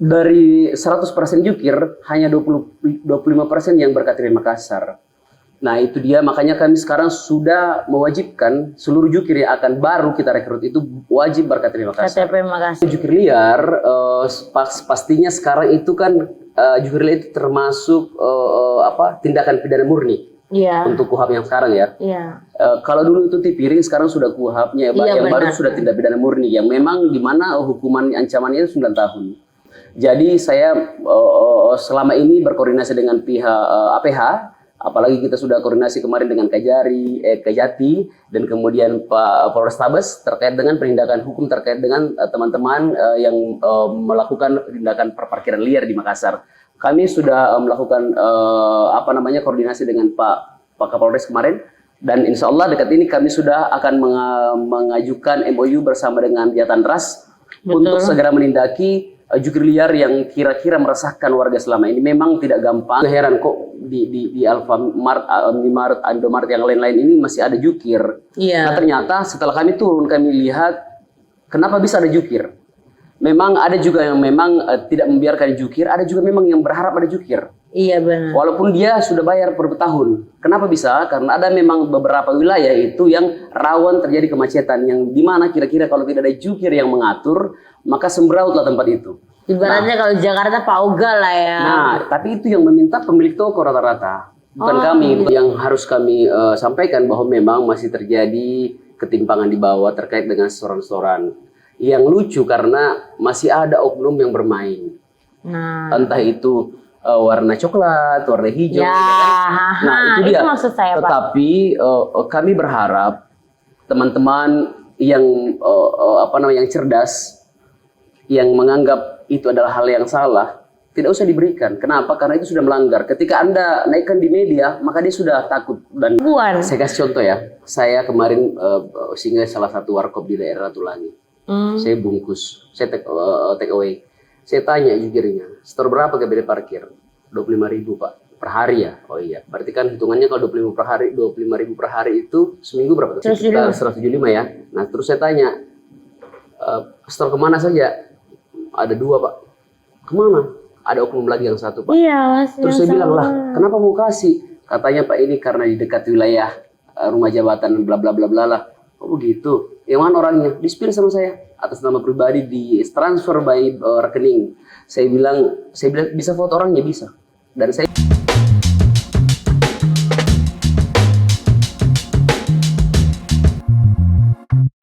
Dari 100% jukir, hanya 25% yang berKTP Makassar. Nah itu dia, makanya kami sekarang sudah mewajibkan seluruh jukir yang akan baru kita rekrut itu wajib berKTP Makassar. KTP Makassar. Jukir liar, pastinya sekarang itu kan jukir liar itu termasuk tindakan pidana murni. Iya. Untuk KUHP yang sekarang ya. Iya. Kalau dulu itu tipiring, sekarang sudah KUHP-nya yang baru sudah tindak pidana murni, yang memang di mana hukuman ancamannya itu 9 tahun. Jadi saya selama ini berkoordinasi dengan pihak APH, apalagi kita sudah koordinasi kemarin dengan Kejati dan kemudian Pak Polrestabes terkait dengan penindakan hukum terkait dengan teman-teman yang melakukan tindakan perparkiran liar di Makassar. Kami sudah melakukan koordinasi dengan Pak Kapolres kemarin, dan insya Allah dekat ini kami sudah akan mengajukan MOU bersama dengan Jatanras untuk segera menindaki jukir liar yang kira-kira meresahkan warga selama ini. Memang tidak gampang. Heran kok di Alfamart, Indomaret, Indomaret yang lain-lain ini masih ada jukir. Iya. Nah ternyata setelah kami turun, kami lihat kenapa bisa ada jukir. Memang ada juga yang memang tidak membiarkan jukir, ada juga memang yang berharap ada jukir. Iya benar. Walaupun dia sudah bayar per tahun. Kenapa bisa? Karena ada memang beberapa wilayah itu yang rawan terjadi kemacetan, yang dimana kira-kira kalau tidak ada jukir yang mengatur, maka sembrautlah tempat itu. Ibaratnya kalau Jakarta pauga lah ya. Nah, tapi itu yang meminta pemilik toko rata-rata, bukan kami. Yang harus kami sampaikan bahwa memang masih terjadi ketimpangan di bawah terkait dengan restoran-restoran. Yang lucu karena masih ada oknum yang bermain. Nah, entah itu warna coklat, warna hijau. ya, kan? Nah itu dia. Maksud saya, Pak. Tetapi kami berharap teman-teman yang yang cerdas, yang menganggap itu adalah hal yang salah, tidak usah diberikan. Kenapa? Karena itu sudah melanggar. Ketika Anda naikkan di media, maka dia sudah takut. Dan saya kasih contoh ya. Saya kemarin singgah salah satu warkop di daerah Ratulangi. Saya bungkus, saya take away. Saya tanya jukirnya, store berapa KBD parkir? 25.000 Pak, per hari ya? Oh iya, berarti kan hitungannya kalau 25.000 per hari itu seminggu berapa? Sekitar 175 ya. Nah terus saya tanya, store kemana saja? Ada 2 Pak. Kemana? Ada oknum lagi yang 1 Pak. Iya, terus saya bilang lah, kenapa mau kasih? Katanya Pak ini karena di dekat wilayah rumah jabatan bla bla bla bla lah. Oh begitu. Yang mana orangnya? Di-spill sama saya atas nama pribadi, di transfer by rekening. Saya bilang bisa foto orangnya, bisa. Dan saya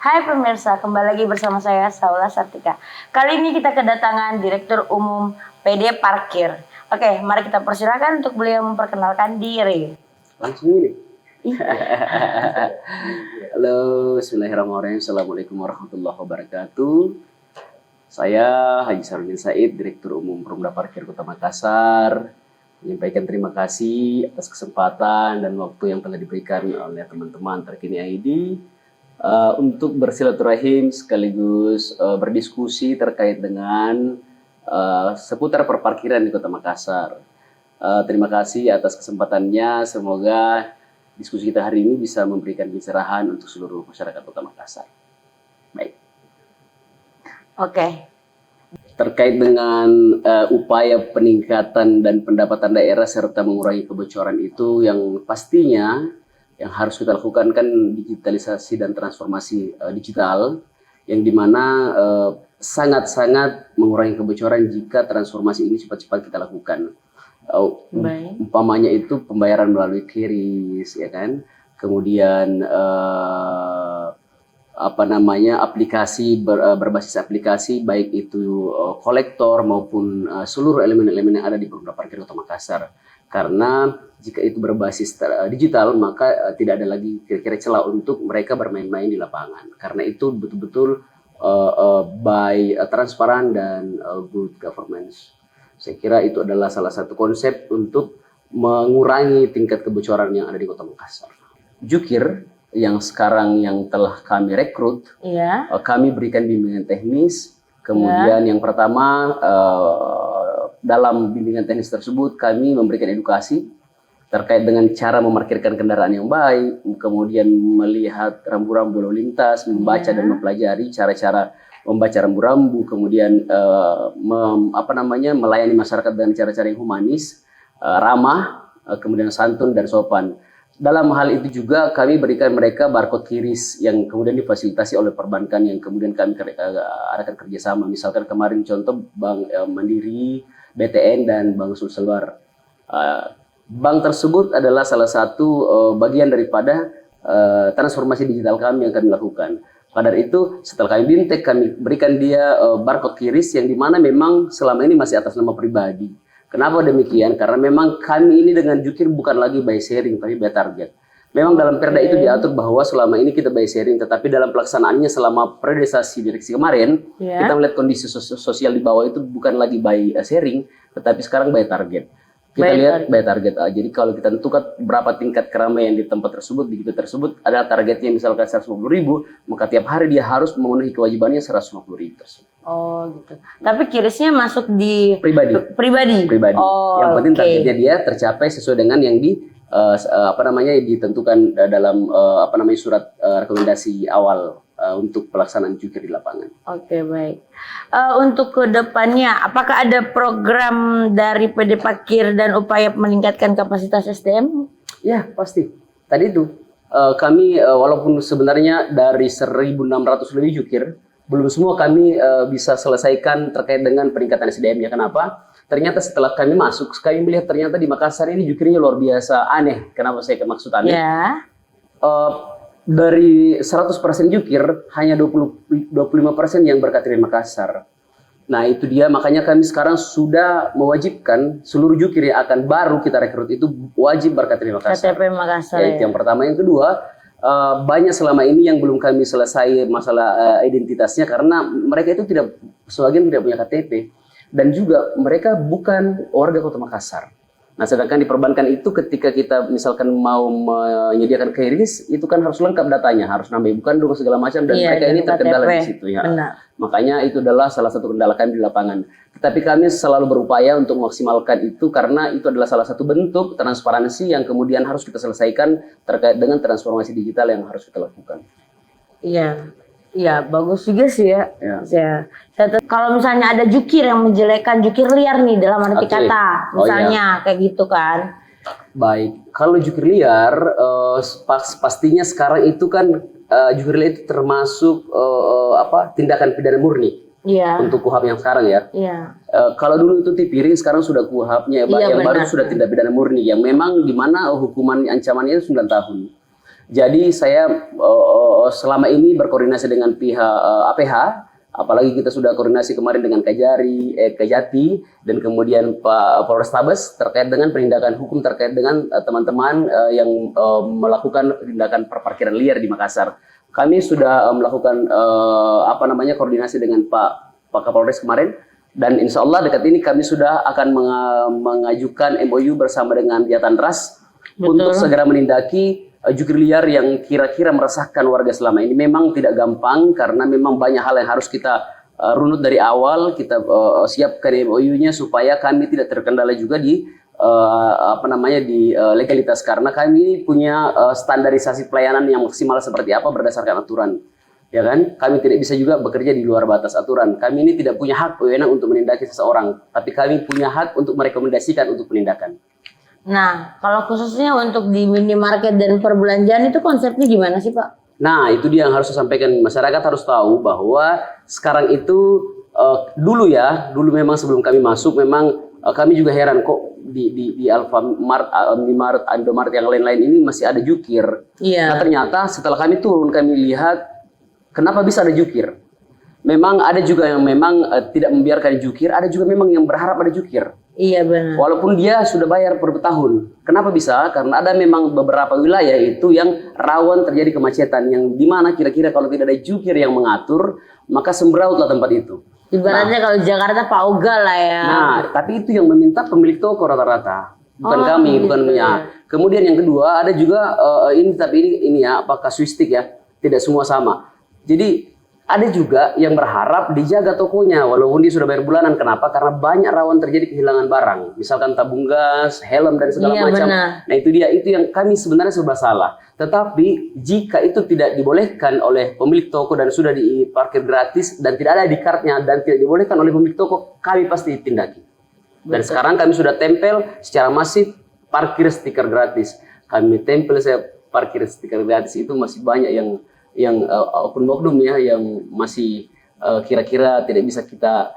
Hai pemirsa, kembali lagi bersama saya Saula Sartika. Kali ini kita kedatangan Direktur Umum PD Parkir. Oke, mari kita persilakan untuk beliau memperkenalkan diri. Langsung ini. Halo, bismillahirrahmanirrahim. Assalamualaikum warahmatullahi wabarakatuh. Saya Haji Sarudin Said, Direktur Umum Perumda Parkir Kota Makassar, menyampaikan terima kasih atas kesempatan dan waktu yang telah diberikan oleh teman-teman Terkini ID untuk bersilaturahim sekaligus berdiskusi terkait dengan seputar perparkiran di Kota Makassar. Terima kasih atas kesempatannya. Semoga diskusi kita hari ini bisa memberikan pencerahan untuk seluruh masyarakat Kota Makassar. Baik. Oke. Terkait dengan upaya peningkatan dan pendapatan daerah serta mengurangi kebocoran itu, yang pastinya yang harus kita lakukan kan digitalisasi dan transformasi digital, yang dimana sangat-sangat mengurangi kebocoran jika transformasi ini cepat-cepat kita lakukan. Umpamanya itu pembayaran melalui QRIS, ya kan, kemudian aplikasi berbasis aplikasi, baik itu kolektor maupun seluruh elemen-elemen yang ada di Perumda Parkir Kota Makassar. Karena jika itu berbasis digital, maka tidak ada lagi kira-kira celah untuk mereka bermain-main di lapangan. Karena itu betul-betul by transparan dan good governance. Saya kira itu adalah salah satu konsep untuk mengurangi tingkat kebocoran yang ada di Kota Makassar. Jukir yang sekarang yang telah kami rekrut, kami berikan bimbingan teknis. Kemudian yang pertama, dalam bimbingan teknis tersebut kami memberikan edukasi terkait dengan cara memarkirkan kendaraan yang baik, kemudian melihat rambu-rambu lalu lintas, membaca dan mempelajari cara-cara membaca rambu-rambu, kemudian melayani masyarakat dengan cara-cara yang humanis, ramah, kemudian santun dan sopan. Dalam hal itu juga kami berikan mereka barcode QRIS yang kemudian difasilitasi oleh perbankan yang kemudian kami adakan kerjasama. Misalkan kemarin contoh Bank Mandiri, BTN, dan Bank Sulselbar. Bank tersebut adalah salah satu bagian daripada transformasi digital kami yang kami lakukan. Pada itu setelah kami BIMTEK, kami berikan dia barcode QRIS yang dimana memang selama ini masih atas nama pribadi. Kenapa demikian? Karena memang kami ini dengan Jukir bukan lagi by sharing, tapi by target. Memang dalam perda itu diatur bahwa selama ini kita by sharing, tetapi dalam pelaksanaannya selama priorisasi direksi kemarin, kita melihat kondisi sosial di bawah itu bukan lagi by sharing, tetapi sekarang by target. Kita lihat by target. Jadi kalau kita tentukan berapa tingkat keramaian di tempat tersebut, di gitu tersebut, ada targetnya misalkan 150.000, maka tiap hari dia harus memenuhi kewajibannya 150.000 tersebut. Oh gitu. Tapi QRIS-nya masuk di pribadi. Oh, yang penting targetnya dia tercapai sesuai dengan yang ditentukan dalam surat rekomendasi awal untuk pelaksanaan Jukir di lapangan. Oke, baik. Untuk kedepannya, apakah ada program dari PD Parkir dan upaya meningkatkan kapasitas SDM? Ya, pasti. Tadi itu kami walaupun sebenarnya dari 1.600 lebih Jukir, belum semua kami bisa selesaikan terkait dengan peningkatan SDM-nya. Kenapa? Ternyata setelah kami masuk, kami melihat ternyata di Makassar ini Jukirnya luar biasa aneh. Kenapa saya maksud aneh? Ya. Dari 100% Jukir, hanya 25% yang berKTP Makassar. Nah itu dia, makanya kami sekarang sudah mewajibkan seluruh Jukir yang akan baru kita rekrut itu wajib berKTP Makassar. KTP Makassar ya. Yang pertama. Yang kedua, banyak selama ini yang belum kami selesai masalah identitasnya karena mereka itu sebagian tidak punya KTP. Dan juga mereka bukan warga Kota Makassar. Nah, sedangkan di perbankan itu ketika kita misalkan mau menyediakan QRIS, itu kan harus lengkap datanya, harus nambah bukan dong segala macam, dan mereka ini terkendala di situ ya. Benar. Makanya itu adalah salah satu kendala kami di lapangan. Tetapi kami selalu berupaya untuk memaksimalkan itu karena itu adalah salah satu bentuk transparansi yang kemudian harus kita selesaikan terkait dengan transformasi digital yang harus kita lakukan. Iya. Iya, bagus juga sih ya. Kalau misalnya ada Jukir yang menjelekkan Jukir liar nih dalam arti kata, misalnya kayak gitu kan. Baik, kalau Jukir liar, pastinya sekarang itu kan Jukir liar itu termasuk tindakan pidana murni. Iya. Untuk KUHP yang sekarang ya. Iya. Kalau dulu itu Tipiring, sekarang sudah KUHP-nya yang baru sudah tindak pidana murni yang memang di mana hukuman ancamannya itu 9 tahun. Jadi saya selama ini berkoordinasi dengan pihak APH, apalagi kita sudah koordinasi kemarin dengan Kejati, dan kemudian Pak Polrestabes terkait dengan penindakan hukum terkait dengan teman-teman yang melakukan tindakan perparkiran liar di Makassar. Kami sudah melakukan koordinasi dengan Pak Kapolres kemarin, dan insya Allah dekat ini kami sudah akan mengajukan MOU bersama dengan Jatandras untuk segera menindaki Jukir liar yang kira-kira meresahkan warga selama ini. Memang tidak gampang karena memang banyak hal yang harus kita runut dari awal, kita siapkan MOU-nya supaya kami tidak terkendala juga di legalitas, karena kami punya standarisasi pelayanan yang maksimal seperti apa berdasarkan aturan. Ya kan? Kami tidak bisa juga bekerja di luar batas aturan. Kami ini tidak punya hak wewenang untuk menindaki seseorang, tapi kami punya hak untuk merekomendasikan untuk penindakan. Nah, kalau khususnya untuk di minimarket dan perbelanjaan itu konsepnya gimana sih Pak? Nah, itu dia yang harus saya sampaikan. Masyarakat harus tahu bahwa sekarang itu dulu memang sebelum kami masuk memang kami juga heran kok di Alfamart, Minimarket, Indomaret yang lain-lain ini masih ada Jukir. Iya. Nah, ternyata setelah kami turun kami lihat kenapa bisa ada Jukir. Memang ada juga yang memang tidak membiarkan Jukir, ada juga memang yang berharap ada Jukir. Iya benar. Walaupun dia sudah bayar per tahun. Kenapa bisa? Karena ada memang beberapa wilayah itu yang rawan terjadi kemacetan, yang dimana kira-kira kalau tidak ada Jukir yang mengatur, maka sembrautlah tempat itu. Ibaratnya kalau Jakarta Pak Oga lah ya. Nah, tapi itu yang meminta pemilik toko rata-rata, bukan kami, gitu, bukan punya. Kemudian yang kedua ada juga ini ya, apa kasuistik ya, tidak semua sama. Jadi ada juga yang berharap dijaga tokonya walaupun dia sudah bayar bulanan. Kenapa? Karena banyak rawan terjadi kehilangan barang. Misalkan tabung gas, helm dan segala macam. Benar. Nah itu dia, itu yang kami sebenarnya serba salah. Tetapi jika itu tidak dibolehkan oleh pemilik toko dan sudah diparkir gratis dan tidak ada di cardnya dan tidak dibolehkan oleh pemilik toko, kami pasti tindaki. Dan sekarang kami sudah tempel secara masif parkir stiker gratis. Kami tempel saya parkir stiker gratis itu masih banyak yang oknum-oknum ya yang masih kira-kira tidak bisa kita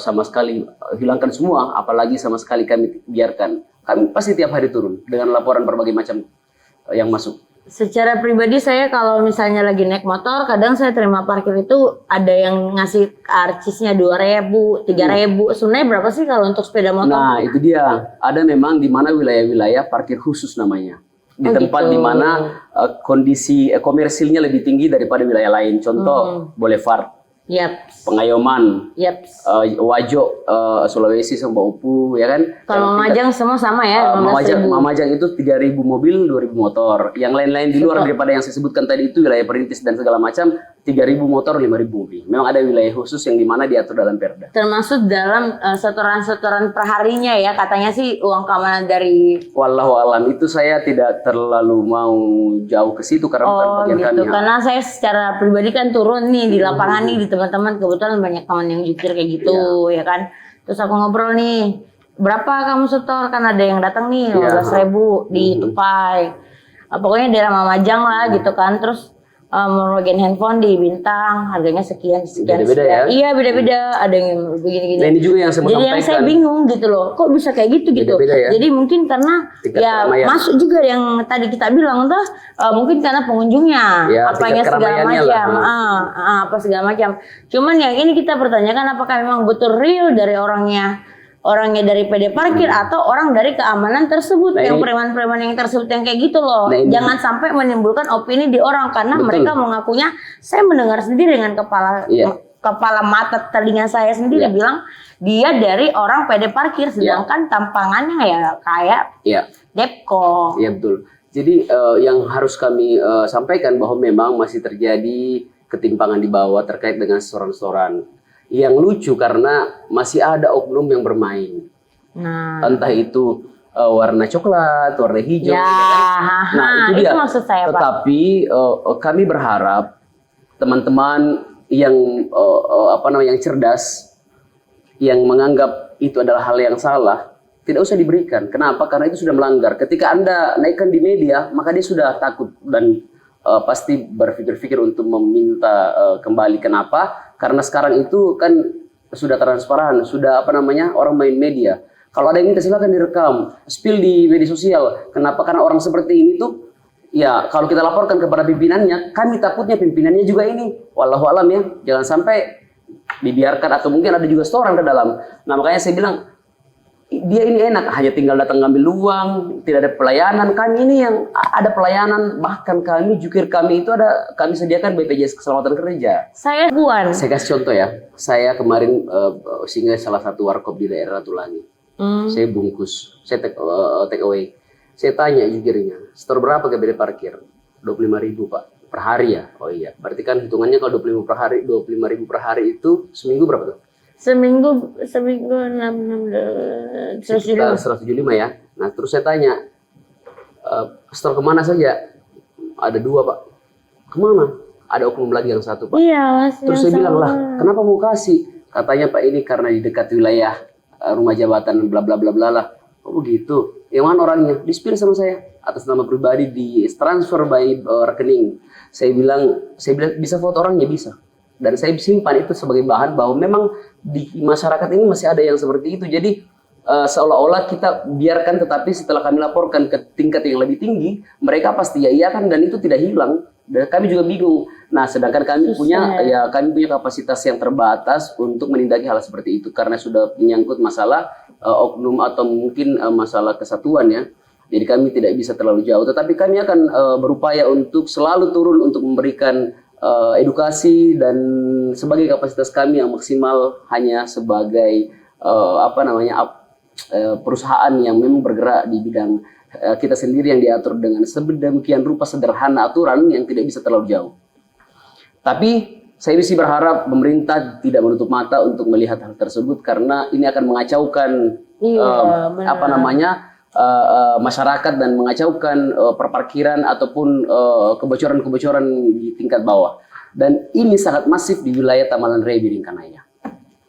sama sekali hilangkan semua, apalagi sama sekali kami biarkan. Kami pasti tiap hari turun dengan laporan berbagai macam yang masuk. Secara pribadi saya kalau misalnya lagi naik motor, kadang saya terima parkir itu ada yang ngasih karcisnya 2.000, 3.000. Sebenarnya berapa sih kalau untuk sepeda motor? Nah itu dia, ada memang di mana wilayah-wilayah parkir khusus namanya. Di tempat di mana kondisi komersilnya lebih tinggi daripada wilayah lain. Contoh Boulevard. Pengayoman, Wajo, Sulawesi, Sambaupu, ya kan? Kalau Mamajang semua sama ya, 15.000. Mamajang itu 3.000 mobil, 2.000 motor. Yang lain-lain di luar daripada yang saya sebutkan tadi itu wilayah perintis dan segala macam, 3.000 motor, 5.000 mobil. Memang ada wilayah khusus yang dimana diatur dalam Perda. Termasuk dalam setoran-setoran perharinya ya, katanya sih uang keamanan dari. Wallahu alam, itu saya tidak terlalu mau jauh ke situ karena bukan bagian gitu. kami. Karena saya secara pribadi kan turun nih di lapangan nih di teman-teman, kebetulan banyak teman yang jukir kayak gitu ya kan. Terus aku ngobrol nih, berapa kamu setor? Kan ada yang datang nih 15.000 di Tupai. Pokoknya daerah Mamajang lah gitu kan. Terus merogen handphone di Bintang, harganya sekian. Beda-beda ya? Iya beda-beda, ada yang begini-gini. Nah ini juga yang saya mau Jadi sampaikan. yang saya bingung gitu loh, kok bisa kayak gitu gitu. Beda-beda ya? Jadi mungkin karena Tingkat keramaian. masuk juga yang tadi kita bilang tuh mungkin karena pengunjungnya, Ya, apanya segala keramaiannya macam, lah. apa segala macam. Cuman yang ini kita pertanyakan apakah memang betul real dari orangnya dari PD parkir atau orang dari keamanan tersebut, yang preman-preman yang tersebut yang kayak gitu loh. Jangan sampai menimbulkan opini di orang karena mereka mengakunya, saya mendengar sendiri dengan kepala mata telinga saya sendiri bilang dia dari orang PD parkir, sedangkan tampangannya ya kayak Depko. Iya betul. Jadi yang harus kami sampaikan bahwa memang masih terjadi ketimpangan di bawah terkait dengan setoran-setoran. Yang lucu karena masih ada oknum yang bermain. Entah itu warna coklat, warna hijau. Nah, itu dia. Maksud saya, Tetapi kami berharap teman-teman yang yang cerdas, yang menganggap itu adalah hal yang salah, tidak usah diberikan. Kenapa? Karena itu sudah melanggar. Ketika Anda naikkan di media, maka dia sudah takut dan pasti berpikir-pikir untuk meminta kembali. Kenapa? Karena sekarang itu kan sudah transparan, sudah orang main media. Kalau ada yang minta silakan direkam, spill di media sosial. Kenapa? Karena orang seperti ini tuh, ya kalau kita laporkan kepada pimpinannya, kami takutnya pimpinannya juga ini. Wallahu alam ya, jangan sampai dibiarkan atau mungkin ada juga setoran ke dalam. Nah makanya saya bilang, dia ini enak, hanya tinggal datang ngambil uang, tidak ada pelayanan. Kami ini yang ada pelayanan, bahkan kami jukir kami itu kami sediakan BPJS Keselamatan Kerja. Saya kasih contoh ya, saya kemarin singgah salah satu warkop di daerah Ratulangi. Saya bungkus, saya take away. Saya tanya jukirnya, setor berapa ke BD Parkir? 25.000 Pak, per hari ya? Oh iya, berarti kan hitungannya kalau 25.000 per hari itu seminggu berapa tuh? Seminggu 175 ya. Nah terus saya tanya, setor kemana saja? Ada 2 Pak. Kemana? Ada oknum lagi yang 1 Pak. Iya Mas. Terus saya bilang lah, kenapa mau kasih? Katanya Pak ini karena di dekat wilayah rumah jabatan bla bla bla bla lah. Oh begitu. Yang mana orangnya? Di-spill sama saya atas nama pribadi, di transfer by rekening. Saya bilang bisa foto orangnya, bisa. Dan saya simpan itu sebagai bahan bahwa memang di masyarakat ini masih ada yang seperti itu. Jadi seolah-olah kita biarkan, tetapi setelah kami laporkan ke tingkat yang lebih tinggi, mereka pasti ya kan, dan itu tidak hilang. Dan kami juga bingung. Nah, sedangkan kami punya kapasitas yang terbatas untuk menindaki hal seperti itu karena sudah menyangkut masalah oknum atau mungkin masalah kesatuan ya. Jadi kami tidak bisa terlalu jauh, tetapi kami akan berupaya untuk selalu turun untuk memberikan edukasi, dan sebagai kapasitas kami yang maksimal hanya sebagai perusahaan yang memang bergerak di bidang kita sendiri yang diatur dengan sedemikian rupa sederhana aturan yang tidak bisa terlalu jauh. Tapi saya masih berharap pemerintah tidak menutup mata untuk melihat hal tersebut karena ini akan mengacaukan masyarakat dan mengacaukan perparkiran ataupun kebocoran-kebocoran di tingkat bawah. Dan ini sangat masif di wilayah Tamalan Raya Biringkanaya.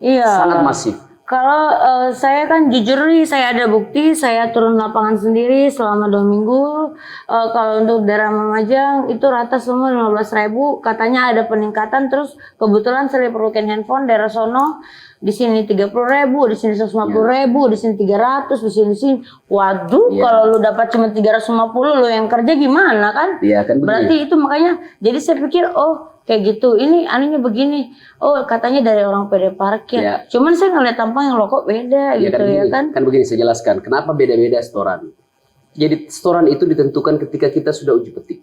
Iya. Sangat masif. Kalau saya kan jujur nih, saya ada bukti, saya turun lapangan sendiri selama 2 minggu. Kalau untuk daerah Mamajang itu rata semua 15.000, katanya ada peningkatan. Terus kebetulan saya perlukan handphone daerah sono, di sini 30.000, di sini 150.000, di sini 300, di sini. Waduh, kalau lu dapat cuma 350, lu yang kerja gimana kan? Iya kan. Berarti itu makanya, jadi saya pikir kayak gitu, ini anehnya begini. Katanya dari orang PD parkir. Ya. Cuman saya ngeliat tampang yang kok beda Ya, gitu ya kan. Kan begini saya jelaskan, kenapa beda-beda setoran. Jadi setoran itu ditentukan ketika kita sudah uji petik.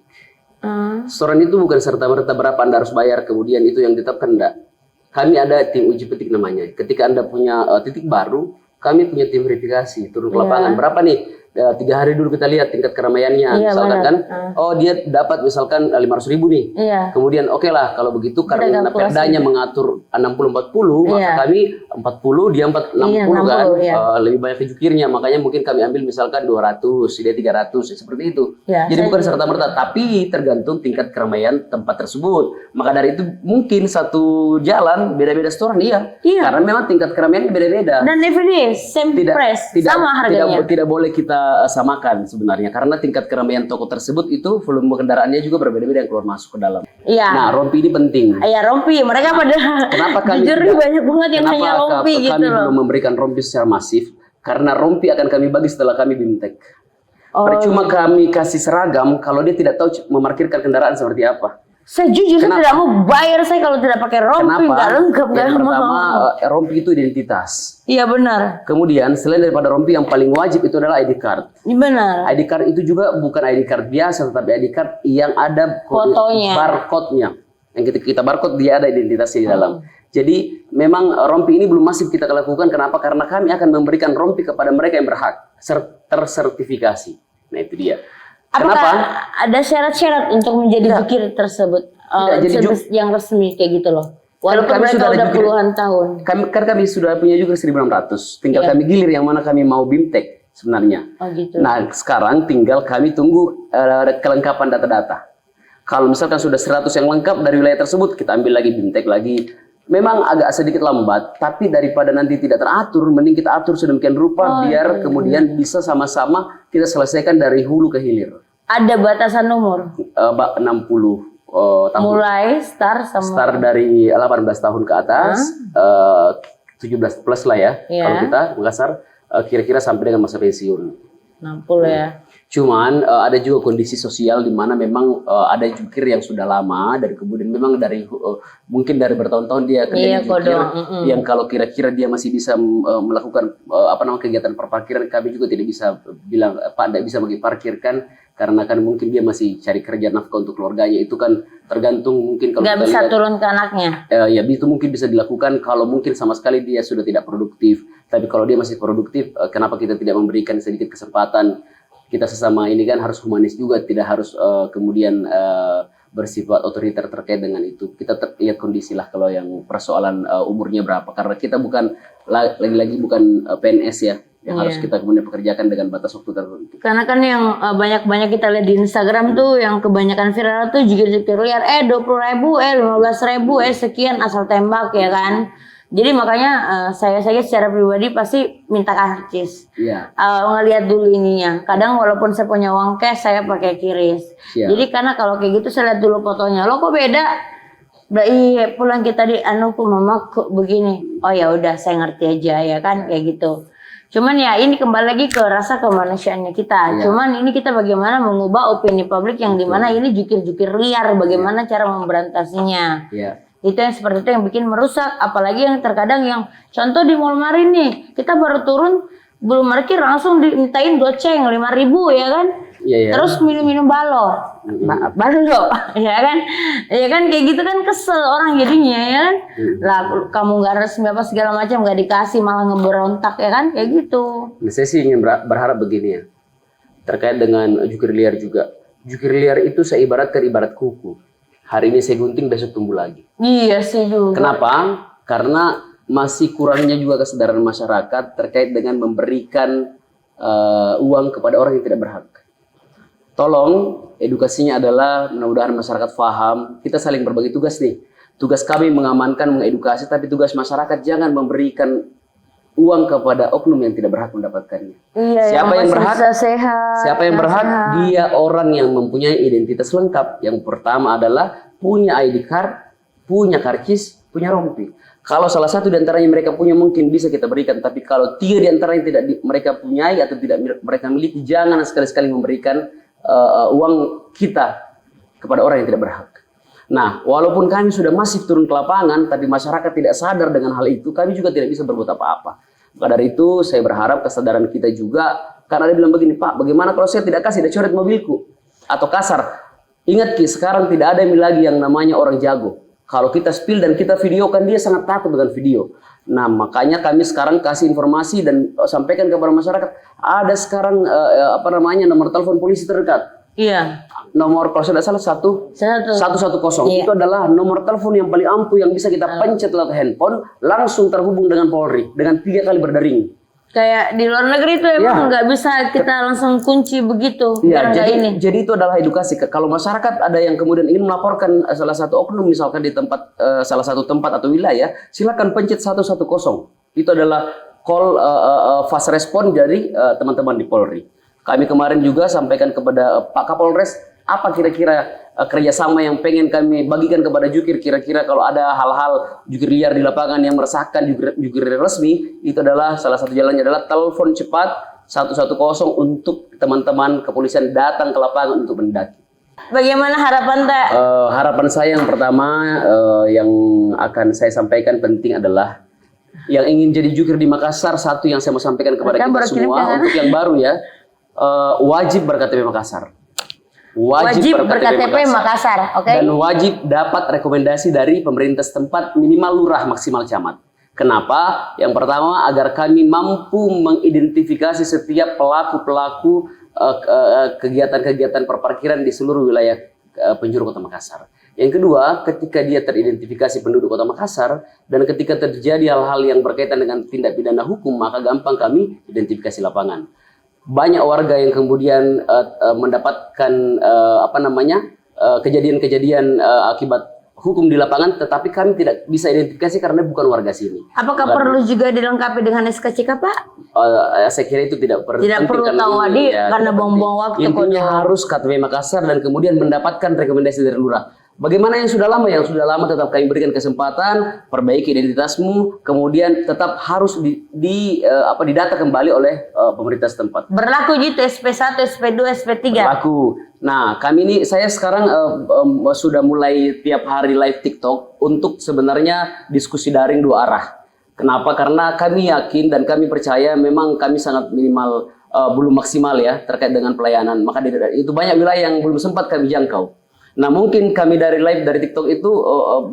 Setoran itu bukan serta-merta berapa Anda harus bayar, kemudian itu yang ditetapkan, enggak. Kami ada tim uji petik namanya. Ketika Anda punya titik baru, kami punya tim verifikasi, turun ke lapangan. Berapa nih? 3 hari dulu kita lihat tingkat keramaiannya, misalkan kan, dia dapat misalkan 500.000 nih, kemudian oke lah kalau begitu karena perdanya mengatur 60-40, maka kami 40, dia 60 kan, lebih banyak kejukirnya, makanya mungkin kami ambil misalkan 200, dia 300, seperti itu. Jadi bukan serta-merta, tapi tergantung tingkat keramaian tempat tersebut. Maka dari itu mungkin satu jalan beda-beda setoran, karena memang tingkat keramaiannya beda-beda. Dan everyday same price, sama harganya. Tidak boleh kita samakan sebenarnya karena tingkat keramaian toko tersebut itu volume kendaraannya juga berbeda-beda yang keluar masuk ke dalam. Nah, rompi ini penting. Iya, rompi. Mereka pada kenapa kami jujur banyak banget yang nanya rompi gitu kami loh. belum memberikan rompi secara masif karena rompi akan kami bagi setelah kami BIMTEK. Percuma kami kasih seragam kalau dia tidak tahu memarkirkan kendaraan seperti apa. Saya jujur saya tidak mau bayar saya kalau tidak pakai rompi. Kenapa? Nggak lengkap, Yang pertama, rompi itu identitas. Iya benar. Kemudian selain daripada rompi yang paling wajib itu adalah ID card. Benar. ID card itu juga bukan ID card biasa, tetapi ID card yang ada fotonya, barcode-nya. Yang kita barcode dia ada identitasnya di dalam. Jadi memang rompi ini belum masif kita lakukan. Kenapa? Karena kami akan memberikan rompi kepada mereka yang berhak tersertifikasi. Nah itu dia. Apakah Kenapa? ada syarat-syarat untuk menjadi jukir tersebut? Jadi yang resmi kayak gitu loh. Walaupun kami mereka udah puluhan tahun. Kami sudah punya juga 1.600. Tinggal kami gilir yang mana kami mau BIMTEK sebenarnya. Gitu. Nah sekarang tinggal kami tunggu kelengkapan data-data. Kalau misalkan sudah 100 yang lengkap dari wilayah tersebut, kita ambil lagi BIMTEK lagi. Memang agak sedikit lambat, tapi daripada nanti tidak teratur, mending kita atur sedemikian rupa biar kemudian bisa sama-sama kita selesaikan dari hulu ke hilir. Ada batasan umur? 60 tahun. Mulai start dari 18 tahun ke atas, 17 plus lah ya. Kalau kita Makassar kira-kira sampai dengan masa pensiun. 60 ya. Cuman ada juga kondisi sosial di mana memang ada jukir yang sudah lama dari kemudian memang dari mungkin dari bertahun-tahun dia kerja di jukir yang kalau kira-kira dia masih bisa melakukan kegiatan perparkiran, kami juga tidak bisa bilang Pak tidak bisa bagi parkirkan karena kan mungkin dia masih cari kerja nafkah untuk keluarganya, itu kan tergantung mungkin kalau nggak bisa lihat, turun ke anaknya. Ya itu mungkin bisa dilakukan kalau mungkin sama sekali dia sudah tidak produktif. Tapi kalau dia masih produktif, kenapa kita tidak memberikan sedikit kesempatan? Kita sesama ini kan harus humanis juga, tidak harus kemudian bersifat otoriter terkait dengan itu. Kita lihat kondisi lah kalau yang persoalan umurnya berapa. Karena kita bukan lagi-lagi bukan PNS ya, yang harus kita kemudian pekerjakan dengan batas waktu tertentu. Karena kan yang banyak kita lihat di Instagram tuh, yang kebanyakan viral tuh jikir-jikir liar, 20.000, 15.000, sekian asal tembak ya kan. Jadi makanya saya secara pribadi pasti minta karcis. Ngelihat dulu ininya. Kadang walaupun saya punya uang cash, saya pakai kiris. Jadi karena kalau kayak gitu saya lihat dulu fotonya. Lo kok beda? Iya pulang kita di mama kok begini. Oh ya udah saya ngerti aja ya kan kayak gitu. Cuman ya ini kembali lagi ke rasa kemanusiaannya kita. Cuman ini kita bagaimana mengubah opini publik yang dimana ini jukir-jukir liar. Bagaimana cara memberantasinya. Itu yang seperti itu yang bikin merusak, apalagi yang terkadang yang contoh di Mall Marin nih, kita baru turun belum parkir langsung dimintain goceng 5.000 ya kan, terus minum balo, ya kan kayak gitu kan kesel orang jadinya ya kan, lah kamu nggak resmi apa segala macam nggak dikasih malah ngeberontak ya kan kayak gitu. Nah, saya sih ingin berharap begini ya, terkait dengan jukir liar juga, jukir liar itu saya ibaratkan ibarat kuku. Hari ini saya gunting, besok tumbuh lagi. Iya sih juga. Kenapa? Karena masih kurangnya juga kesadaran masyarakat terkait dengan memberikan uang kepada orang yang tidak berhak. Tolong edukasinya adalah mudah-mudahan masyarakat paham, kita saling berbagi tugas nih. Tugas kami mengamankan, mengedukasi, tapi tugas masyarakat jangan memberikan uang kepada oknum yang tidak berhak mendapatkannya. Iya, Siapa yang berhak? Sehat, Siapa yang berhak? sehat. Dia orang yang mempunyai identitas lengkap. Yang pertama adalah punya ID card, punya karcis, punya rompi. Kalau salah satu di antaranya mereka punya mungkin bisa kita berikan, tapi kalau 3 di antaranya tidak mereka punyai atau tidak mereka miliki, jangan sekali-sekali memberikan uang kita kepada orang yang tidak berhak. Nah, walaupun kami sudah masih turun ke lapangan, tapi masyarakat tidak sadar dengan hal itu, kami juga tidak bisa berbuat apa-apa. Maka dari itu, saya berharap kesadaran kita juga, karena dia bilang begini, Pak, bagaimana kalau saya tidak kasih, dia coret mobilku? Atau kasar. Ingat Ki, sekarang tidak ada lagi yang namanya orang jago. Kalau kita spill dan kita videokan, dia sangat takut dengan video. Nah, makanya kami sekarang kasih informasi dan sampaikan kepada masyarakat, ada sekarang nomor telepon polisi terdekat. Iya. Nomor kalau tidak salah 110. Iya. Itu adalah nomor telepon yang paling ampuh yang bisa kita pencet lewat handphone, langsung terhubung dengan Polri dengan 3 kali berdering. Kayak di luar negeri itu emang nggak bisa kita langsung kunci begitu. Iya, jadi itu adalah edukasi. Kalau masyarakat ada yang kemudian ingin melaporkan salah satu oknum misalkan di tempat salah satu tempat atau wilayah, silakan pencet 110. Itu adalah call fast respon dari teman-teman di Polri. Kami kemarin juga sampaikan kepada Pak Kapolres apa kira-kira kerjasama yang pengen kami bagikan kepada jukir, kira-kira kalau ada hal-hal jukir liar di lapangan yang meresahkan jukir resmi, itu adalah salah satu jalannya adalah telepon cepat 110 untuk teman-teman kepolisian datang ke lapangan untuk mendaki. Bagaimana harapan Teh? Harapan saya yang pertama yang akan saya sampaikan penting adalah yang ingin jadi jukir di Makassar, satu yang saya mau sampaikan kepada kita semua untuk yang baru ya, wajib berKTP Makassar. Wajib berKTP Makassar, oke? Dan wajib dapat rekomendasi dari pemerintah setempat minimal lurah maksimal camat. Kenapa? Yang pertama agar kami mampu mengidentifikasi setiap pelaku-pelaku kegiatan-kegiatan perparkiran di seluruh wilayah penjuru Kota Makassar. Yang kedua, ketika dia teridentifikasi penduduk Kota Makassar dan ketika terjadi hal-hal yang berkaitan dengan tindak pidana hukum, maka gampang kami identifikasi lapangan. Banyak warga yang kemudian mendapatkan kejadian-kejadian akibat hukum di lapangan, tetapi kami tidak bisa identifikasi karena bukan warga sini. Apakah perlu juga dilengkapi dengan SKCK, Pak? Saya kira itu tidak perlu. Tidak perlu tahu Wadi karena buang-buang waktu. Intinya harus KTP Makassar dan kemudian mendapatkan rekomendasi dari lurah. Bagaimana yang sudah lama? Yang sudah lama tetap kami berikan kesempatan, perbaiki identitasmu, kemudian tetap harus didata kembali oleh pemerintah setempat. Berlaku gitu SP1, SP2, SP3? Berlaku. Nah, kami ini, saya sekarang sudah mulai tiap hari live TikTok untuk sebenarnya diskusi daring 2 arah. Kenapa? Karena kami yakin dan kami percaya memang kami sangat minimal, belum maksimal ya terkait dengan pelayanan. Maka itu banyak wilayah yang belum sempat kami jangkau. Nah, mungkin kami dari live dari TikTok itu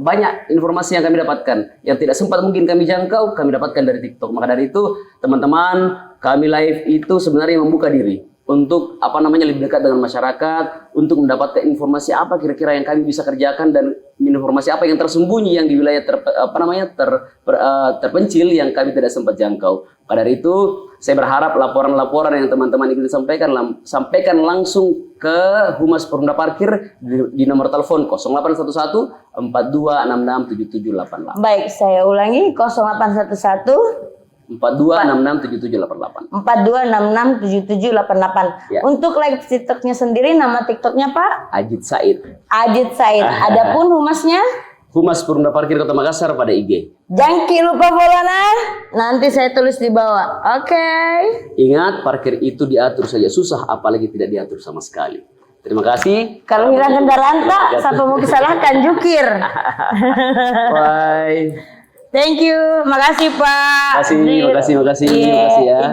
banyak informasi yang kami dapatkan. Yang tidak sempat mungkin kami jangkau, kami dapatkan dari TikTok. Maka dari itu, teman-teman, kami live itu sebenarnya membuka diri untuk lebih dekat dengan masyarakat, untuk mendapatkan informasi apa kira-kira yang kami bisa kerjakan dan informasi apa yang tersembunyi yang di wilayah terpencil yang kami tidak sempat jangkau. Maka dari itu, saya berharap laporan-laporan yang teman-teman ingin sampaikan langsung ke Humas Perumda Parkir di nomor telepon 0811 4266 7788. Baik, saya ulangi 0811 42667788. 42667788. Ya. Untuk live TikToknya sendiri, nama TikToknya Pak? Ajit Said. Ajit Said. Adapun humasnya? Humas Perumda Parkir Kota Makassar pada IG. Jangan lupa follow-nya. Nanti saya tulis di bawah. Oke. Ingat, parkir itu diatur saja susah, apalagi tidak diatur sama sekali. Terima kasih. Kalau hilang kendaraan Pak, siapa mau disalahkan jukir. Bye. Thank you, makasih Pak. Makasih ya.